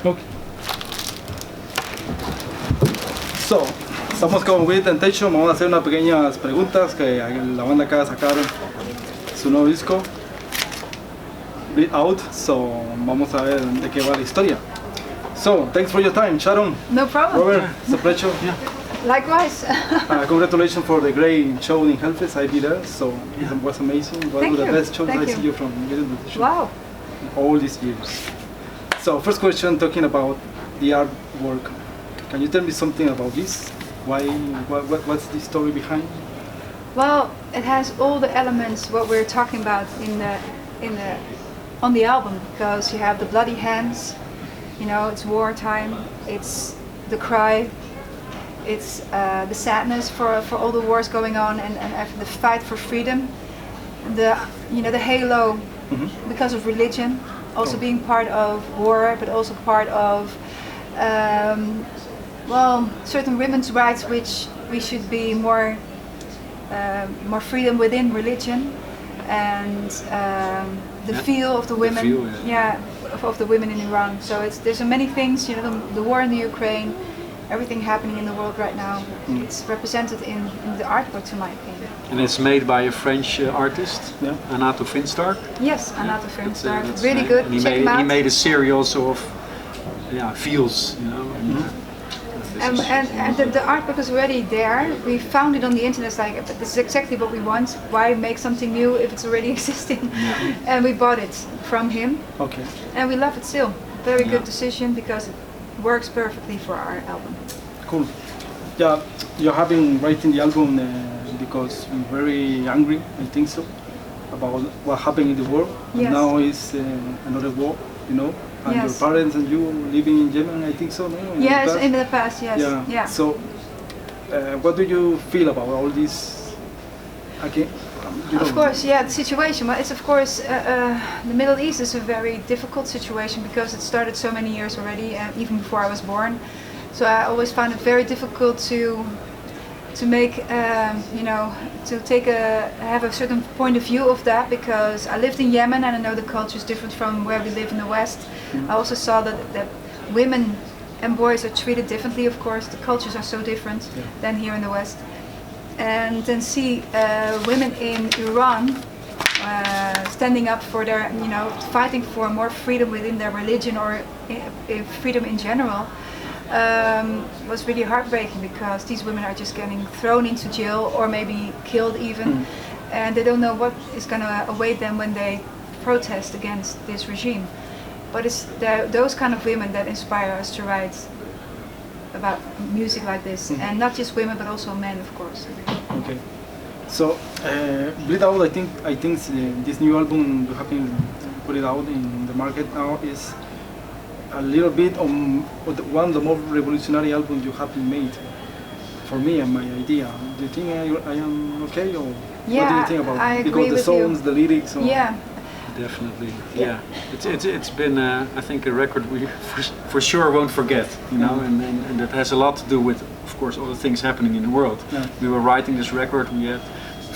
Okay. So, estamos con Whitin Tension. Vamos a hacer unas pequeñas preguntas que la banda acaba de sacar su nuevo disco, Bleed Out. So, vamos a ver de qué va la historia. So, thanks for your time, Sharon. No problem. Robert, it's a pleasure. Yeah. Likewise. Congratulations for the great show in Hellfest. I be there, so it was amazing. One of the best shows I see you from Wow. all these years. So, first question, talking about the artwork. Can you tell me something about this? What's the story behind? Well, it has all the elements what we're talking about on the album, because you have the bloody hands, you know, it's wartime, it's the cry, it's the sadness for all the wars going on, and the fight for freedom, the halo because of religion, also being part of war, but also part of certain women's rights, which we should be more freedom within religion, and the feel of the women, of the women in Iran. So there's many things, you know, the war in the Ukraine, everything happening in the world right now. It's represented in the artwork, to my opinion. And it's made by a French artist, Adel. Yes, Adel really good. And he made a series also of feels, you know. And the artwork is already there. We found it on the internet, like, but this is exactly what we want. Why make something new if it's already existing? And we bought it from him. Okay. And we love it still. Very good decision, because it works perfectly for our album. Cool. Yeah, you have been writing the album because you're very angry, I think so, about what happened in the world. Yes. Now it's another war, you know. And your parents and you living in Yemen, I think so, no? Yes, in the past, yes. Yeah. So, what do you feel about all this? Of course, the situation. Well, it's of course, the Middle East is a very difficult situation, because it started so many years already, even before I was born. So I always found it very difficult to make, have a certain point of view of that, because I lived in Yemen and I know the culture is different from where we live in the West. I also saw that women and boys are treated differently, of course. The cultures are so different than here in the West. And then see women in Iran standing up for their, fighting for more freedom within their religion, or freedom in general. Was really heartbreaking, because these women are just getting thrown into jail or maybe killed even, and they don't know what is going to await them when they protest against this regime. But it's those kind of women that inspire us to write about music like this, and not just women but also men, of course. Okay. So, Bleed Out, I think this new album you have been put it out in the market now is a little bit on one of the more revolutionary albums you have made, for me and my idea. Do you think I am okay, or what do you think about I it? agree Because the songs, the lyrics. Definitely, It's been, I think, a record we for sure won't forget, you know, and it has a lot to do with, of course, all the things happening in the world. We were writing this record. We had the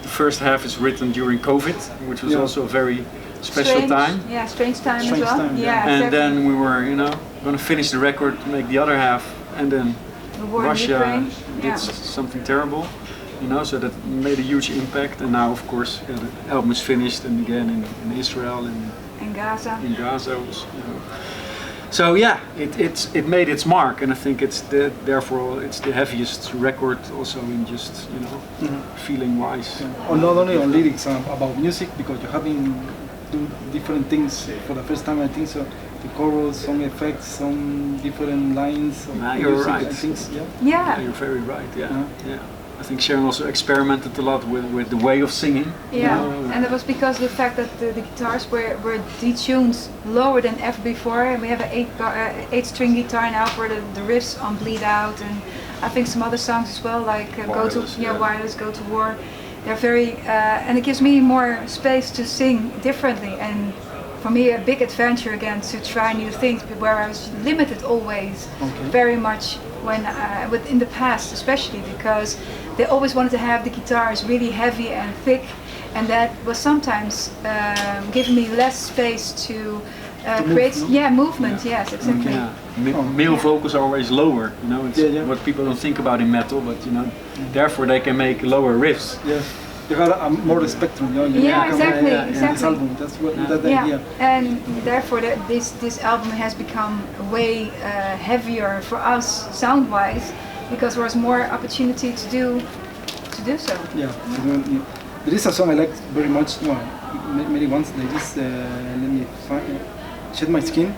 first half is written during COVID, which was also a very special time. Yeah, strange time as well. And then we were, going to finish the record, make the other half, and then Russia did something terrible, so that made a huge impact. And now, of course, the album is finished, and again in Israel and in Gaza. So it made its mark, and I think therefore it's the heaviest record also in just feeling wise. Not only on lyrics, about music, because you have been do different things for the first time, I think so. The chorus, some effects, some different lines. You're right. Things, you're very right. Yeah. I think Sharon also experimented a lot with the way of singing. And it was because of the fact that the guitars were detuned lower than ever before, and we have an 8-string guitar now for the riffs on Bleed Out, and I think some other songs as well, like Wireless, Go to War. They're very, and it gives me more space to sing differently, and for me a big adventure again to try new things, where I was limited always very much in the past, especially because they always wanted to have the guitars really heavy and thick, and that was sometimes giving me less space to creates move, no? movement. Yes, exactly. Yeah. Male vocals are always lower, you know. It's what people don't think about in metal, but you know, therefore they can make lower riffs. Yeah. You got a more spectrum, you know. Exactly. This album, that's what that idea. And therefore this album has become way heavier for us sound-wise, because there was more opportunity to do so. Yeah. There is a song I like very much. Well, many ones like this. Let me find Shed My Skin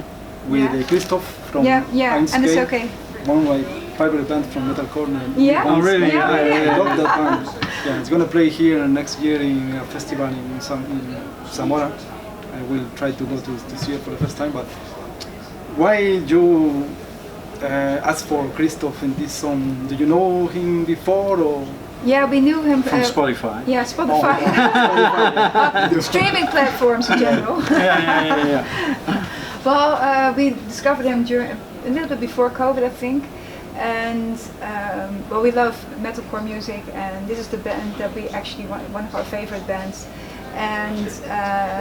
with Christoph from and it's okay. One of my favorite band from metalcore. Yeah. Oh really? I love that band. Yeah, it's gonna play here next year in a festival in Zamora. I will try to go to see it for the first time. But why you ask for Christoph in this song? Do you know him before or? Yeah, we knew him from Spotify. Yeah, Spotify. Streaming platforms in general. Yeah. Well, we discovered him a little bit before COVID, I think. And well, we love metalcore music, and this is the band that we actually one of our favorite bands. And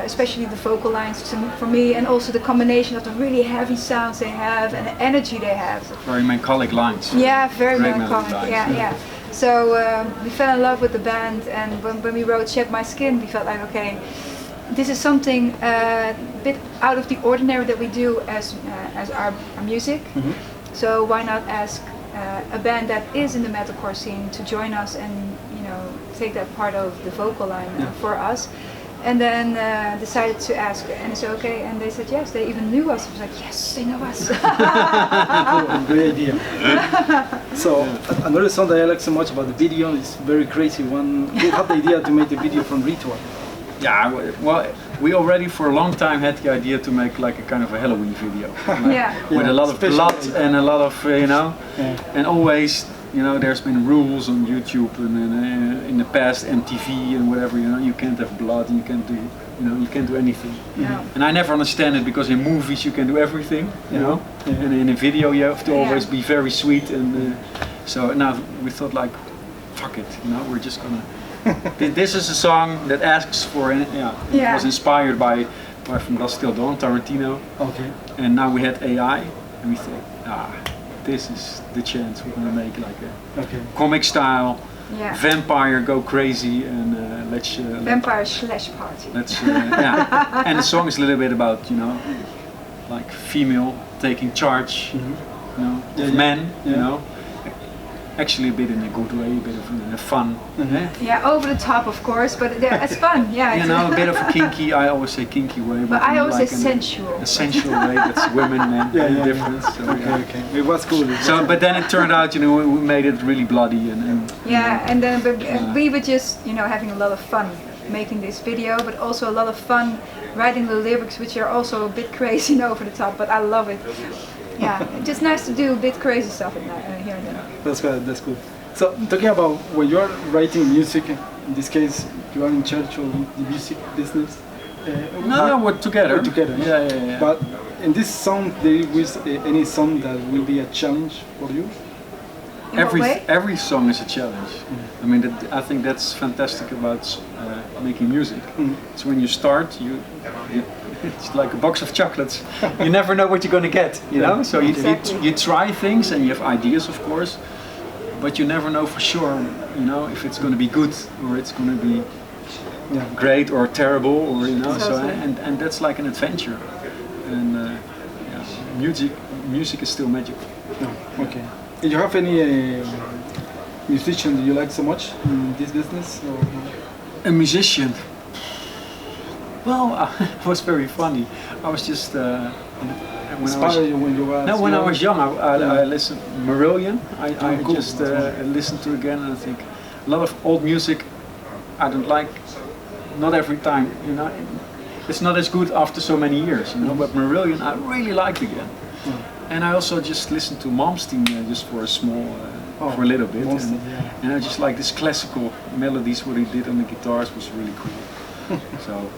especially the vocal lines for me, and also the combination of the really heavy sounds they have and the energy they have. Very melancholic lines. Yeah, very melancholic. Lines. Yeah. So we fell in love with the band, and when we wrote Shed My Skin, we felt like, okay, this is something a bit out of the ordinary that we do as our music. Mm-hmm. So why not ask a band that is in the metalcore scene to join us and take that part of the vocal line for us. And then decided to ask, and it's okay, and they said yes. They even knew us. I was like, yes, they know us. Great idea. So another song that I like so much about the video is very crazy one. Who had the idea to make the video from Ritual? Yeah, well, we already for a long time had the idea to make like a kind of a Halloween video, with a lot of blood and a lot of and always. There's been rules on YouTube and in the past MTV and whatever. You can't have blood, and you can't do, you can't do anything. Yeah. And I never understand it, because in movies you can do everything, and in a video you have to always be very sweet. And so now we thought like, fuck it, we're just gonna. This is a song that asks for, it was inspired by From Dusk Till Dawn, Tarantino. Okay. And now we had AI, and we thought, this is the chance we're gonna make like a comic style, vampire go crazy, and let's vampire slash party. Let's and the song is a little bit about like female taking charge, of men, actually a bit in a good way, a bit of fun. Yeah, over the top of course, but it's fun. Yeah, a bit of a kinky. I always say kinky way, but I always like say sensual. A sensual way. That's women, men, difference. So, okay. It was cool. So, but then it turned out, we made it really bloody and and then we were just having a lot of fun making this video, but also a lot of fun writing the lyrics, which are also a bit crazy and over the top. But I love it. Yeah, just nice to do a bit crazy stuff here and there. That's good. That's good. So talking about when you are writing music, in this case you are in charge of the music business. No, we're together. We're together. Yeah. But in this song, there is any song that will be a challenge for you? Every song is a challenge. I mean, I think that's fantastic about making music. So when you start, it's like a box of chocolates. You never know what you're going to get, So you try things and you have ideas, of course, but you never know for sure, if it's going to be good or it's going to be great or terrible, or and that's like an adventure. And music is still magic. Okay. Do you have any musician that you like so much in this business? Or? A musician? Well, it was very funny. I was just when I was young, I listened Marillion. I just listened to again, and I think a lot of old music I don't like. Not every time, it's not as good after so many years, But Marillion I really liked again. And I also just listened to Malmsteen just for a for a little bit, and I just like this classical melodies. What he did on the guitars was really cool. So.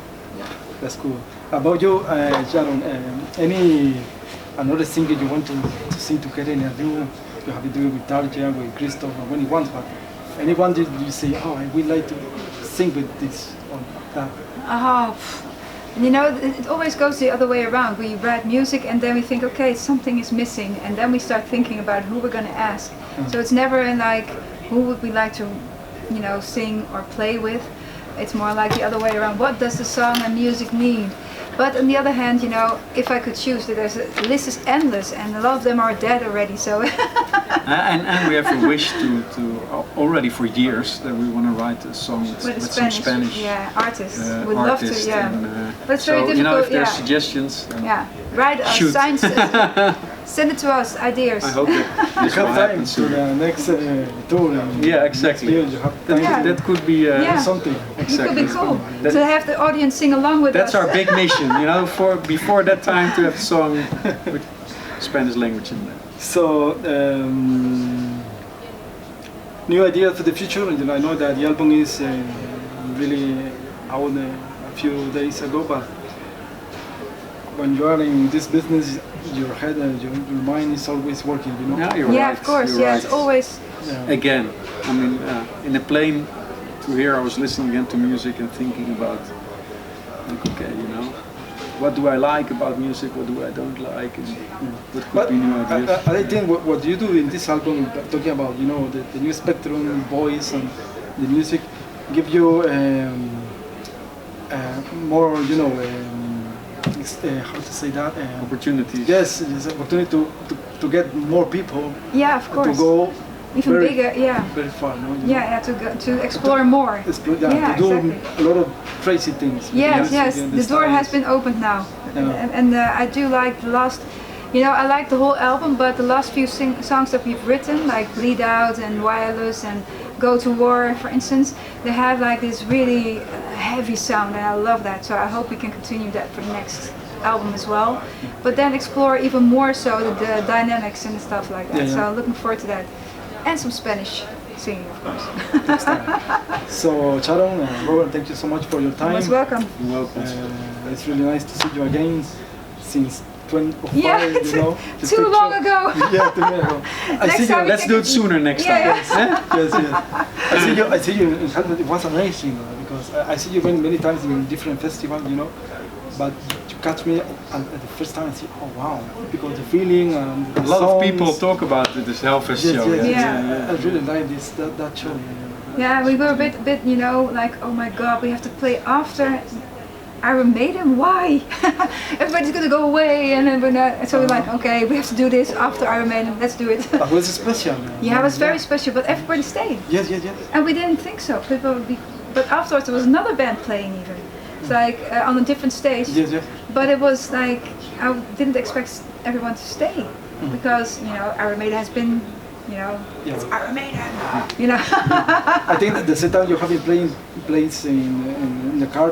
That's cool. About you, Sharon, another singer you want to sing together in a duo? You have to do it with Tarja, with Christoph, or when you want, but anyone did you say, I would like to sing with this or that? And you know, it always goes the other way around. We write music and then we think, okay, something is missing, and then we start thinking about who we're going to ask. So it's never like, who would we like to, you know, sing or play with? It's more like the other way around. What does the song and music need? But on the other hand, you know, if I could choose, the list is endless, and a lot of them are dead already. So. and we have a wish to already for years that we want to write a song with some Spanish. Yeah, artists. We'd love to. Yeah. And, but it's very difficult. You know, if there's suggestions. Yeah. Write signs. Send it to us. Ideas. I hope that this You will have time happen to soon. the next tour. Yeah, exactly. You have time That could be something. It could be cool That- to have the audience sing along with That's us. our big mission, you know, for before that time to have a song with Spanish language in there. So, new idea for the future. You know, I know that the album is really out a few days ago, but when you are in this business, your head and your mind is always working. You know. Yeah, you're Yeah, right. of course. You're Yeah, right. it's always. Yeah. Again, I mean, in a plane to here, I was listening again to music and thinking about, like, okay, you know, what do I like about music? What do I don't like? And what could But be new ideas? I think what you do in this album, talking about, you know, the new spectrum voice and the music, give you more, you know, how to say that? Opportunities. Yes, it's an opportunity to get more people Yeah, of course. to go Even very, bigger. Yeah. very far. No? You Yeah, yeah. To explore more. know? Yeah, to do exactly. a lot of crazy things. with Yes, music yes. and The door styles. has been opened now, Yeah. and I do like the last. You know, I like the whole album, but the last few songs that we've written, like Bleed Out and Wireless and Go to War, for instance, they have like this really heavy sound, and I love that. So I hope we can continue that for the next album as well. But then explore even more so the dynamics and stuff like that. Yeah, yeah. So looking forward to that, and some Spanish singing, of course. So, Sharon and Robert, thank you so much for your time. Most welcome. You're welcome. It's really nice to see you again since 25, Yeah, you know. the too long picture. ago. Yeah, 2 years ago. Next time we Let's do it sooner next Yeah, time. yeah. Yes, yes. I see you in Hollywood. It was amazing because I see you many times in different festivals, you know. But you catch me at the first time and say, oh wow, because the feeling and the A lot of songs. people talk about this Hellfest Yes, show. yes, Yeah. I really like that show. Yeah, we were a bit, you know, like, oh my god, we have to play after Iron Maiden. Why? Everybody's gonna go away, and then we're not. So we're like, okay, we have to do this after Iron Maiden. Let's do it. But it was special. Yeah, it was very special, but everybody stayed, Yes, yes, yes. and we didn't think so. People would be, but afterwards there was another band playing even. It's like on a different stage. Yes, yes. But it was like I didn't expect everyone to stay because you know Iron Maiden has been, you know, Yeah. it's Iron Maiden. You know. I think that the setup you have been playing plays in the car,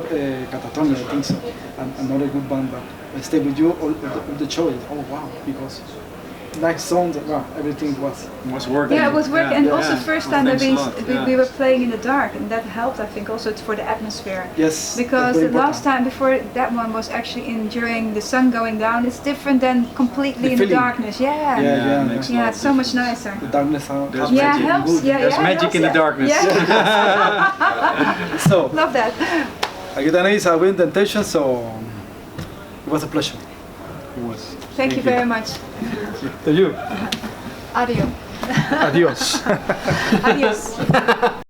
Catatonia, I think so. And another good band, but I stay with you all the show. Oh wow, because nice songs, wow, everything Was working. Yeah, it was work, and also Yeah. first Well, time that thanks a lot. Yeah. we were playing in the dark, and that helped, I think, also for the atmosphere. Yes. Because that's the very last time before that one was actually during the sun going down. It's different than completely The in the feeling. darkness. Yeah. Yeah, yeah, makes a Yeah, lot it's of so much difference. nicer. The darkness sound. There's Yeah, magic. helps. Yeah, There's yeah, magic helps, in the yeah. darkness. Yeah. So, Love that. again, it's a win temptation, so it was a pleasure. It was. Thank you very much. To you. Adios. Adios. Adios.